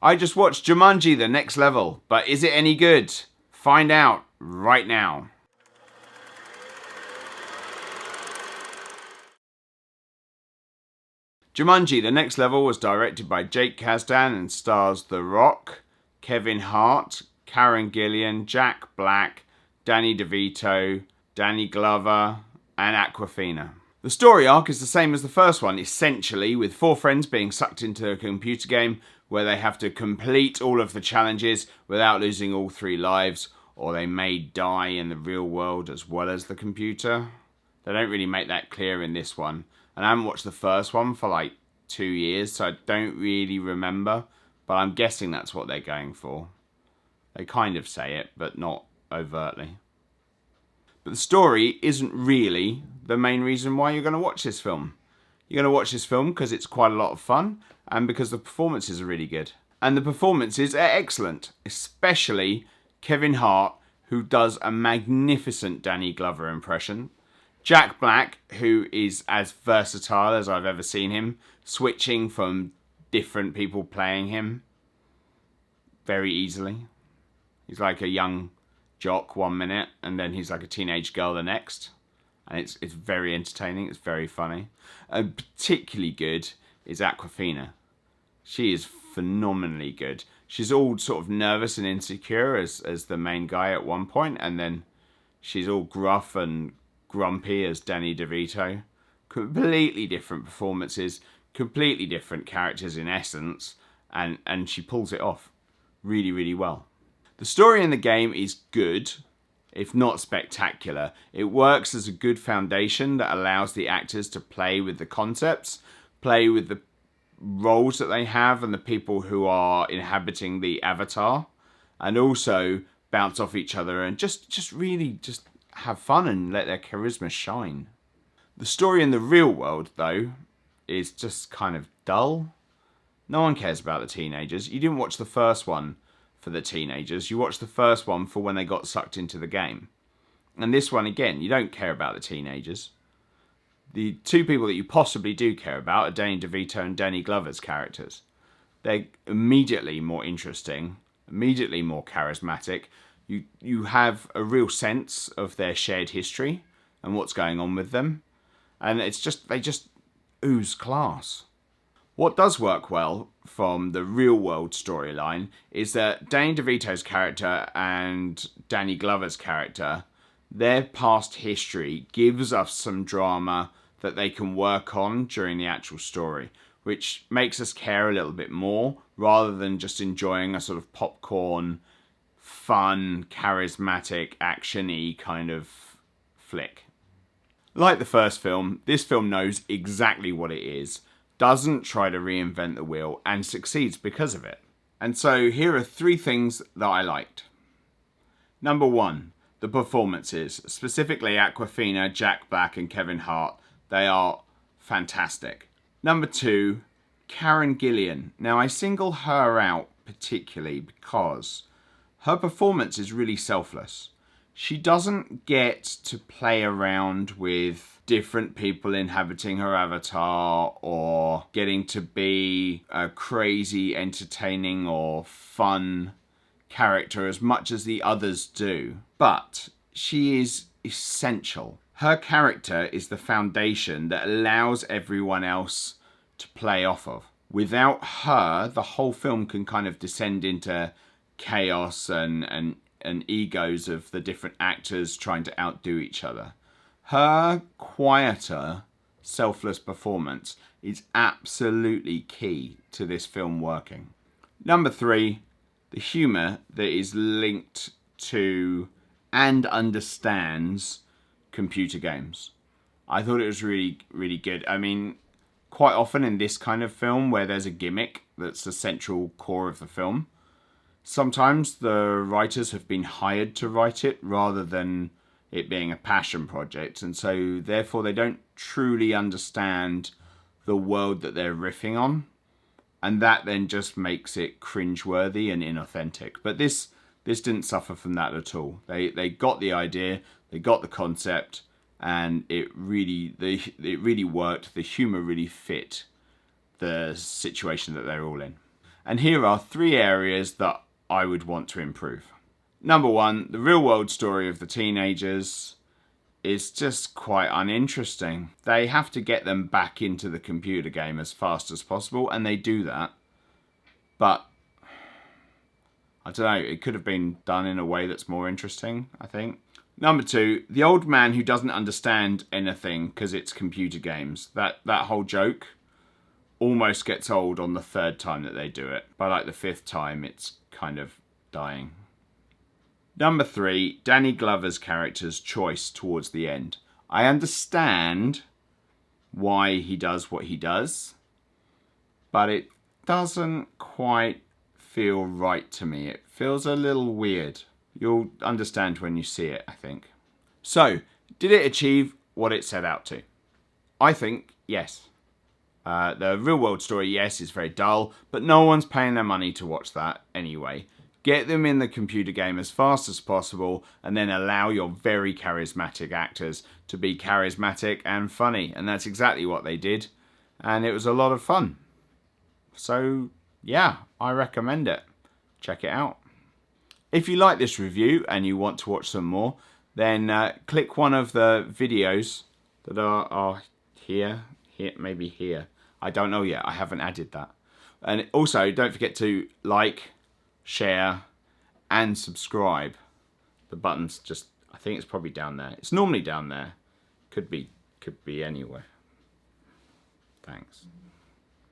I just watched Jumanji The Next Level, but is it any good? Find out right now. Jumanji The Next Level was directed by Jake Kasdan and stars The Rock, Kevin Hart, Karen Gillan, Jack Black, Danny DeVito, Danny Glover, and Awkwafina. The story arc is the same as the first one, essentially, with 4 friends being sucked into a computer game where they have to complete all of the challenges without losing all 3 lives, or they may die in the real world as well as the computer. They don't really make that clear in this one. And I haven't watched the first one for like 2 years, so I don't really remember, but I'm guessing that's what they're going for. They kind of say it, but not overtly. But the story isn't really the main reason why you're going to watch this film. You're going to watch this film because it's quite a lot of fun and because the performances are really good. And the performances are excellent, especially Kevin Hart, who does a magnificent Danny Glover impression. Jack Black, who is as versatile as I've ever seen him, switching from different people playing him very easily. He's like a young jock 1 minute, and then he's like a teenage girl the next. And it's very entertaining, it's very funny. And particularly good is Awkwafina. She is phenomenally good. She's all sort of nervous and insecure as the main guy at one point, and then she's all gruff and grumpy as Danny DeVito. Completely different performances, completely different characters in essence, and she pulls it off really, really well. The story in the game is good, if not spectacular. It works as a good foundation that allows the actors to play with the concepts, play with the roles that they have and the people who are inhabiting the avatar, and also bounce off each other and just really have fun and let their charisma shine. The story in the real world, though, is just kind of dull. No one cares about the teenagers. You didn't watch the first one for the teenagers. You watched the first one for when they got sucked into the game. And this one, again, you don't care about the teenagers. The 2 people that you possibly do care about are Danny DeVito and Danny Glover's characters. They're immediately more interesting, immediately more charismatic. You have a real sense of their shared history and what's going on with them. And they just ooze class. What does work well from the real world storyline is that Danny DeVito's character and Danny Glover's character, their past history gives us some drama that they can work on during the actual story, which makes us care a little bit more rather than just enjoying a sort of popcorn, fun, charismatic, action-y kind of flick. Like the first film, this film knows exactly what it is, doesn't try to reinvent the wheel, and succeeds because of it. And so here are 3 things that I liked. Number 1, the performances, specifically Awkwafina, Jack Black and Kevin Hart. They are fantastic. Number 2, Karen Gillan. Now I single her out particularly because her performance is really selfless. She doesn't get to play around with different people inhabiting her avatar or getting to be a crazy, entertaining or fun character as much as the others do. But she is essential. Her character is the foundation that allows everyone else to play off of. Without her, the whole film can kind of descend into chaos and egos of the different actors trying to outdo each other. Her quieter, selfless performance is absolutely key to this film working. Number 3, the humour that is linked to and understands computer games. I thought it was really, really good. I mean, quite often in this kind of film where there's a gimmick that's the central core of the film, sometimes the writers have been hired to write it rather than it being a passion project, and so therefore they don't truly understand the world that they're riffing on, and that then just makes it cringeworthy and inauthentic. But this didn't suffer from that at all. They got the idea, they got the concept, and it really worked. The humour really fit the situation that they're all in. And here are 3 areas that I would want to improve. Number 1, the real world story of the teenagers is just quite uninteresting. They have to get them back into the computer game as fast as possible, and they do that. But I don't know, it could have been done in a way that's more interesting, I think. Number 2, the old man who doesn't understand anything because it's computer games. That whole joke almost gets old on the 3rd time that they do it. By like the 5th time, it's kind of dying. Number 3, Danny Glover's character's choice towards the end. I understand why he does what he does, but it doesn't quite feel right to me. It feels a little weird. You'll understand when you see it, I think. So, did it achieve what it set out to? I think yes. The real world story, yes, is very dull, but no one's paying their money to watch that anyway. Get them in the computer game as fast as possible, and then allow your very charismatic actors to be charismatic and funny. And that's exactly what they did. And it was a lot of fun. So, yeah, I recommend it. Check it out. If you like this review and you want to watch some more, then click one of the videos that are here, maybe here. I don't know yet. I haven't added that. And also, don't forget to like, share, and subscribe. The button's just, I think it's probably down there. It's normally down there. Could be anywhere. Thanks.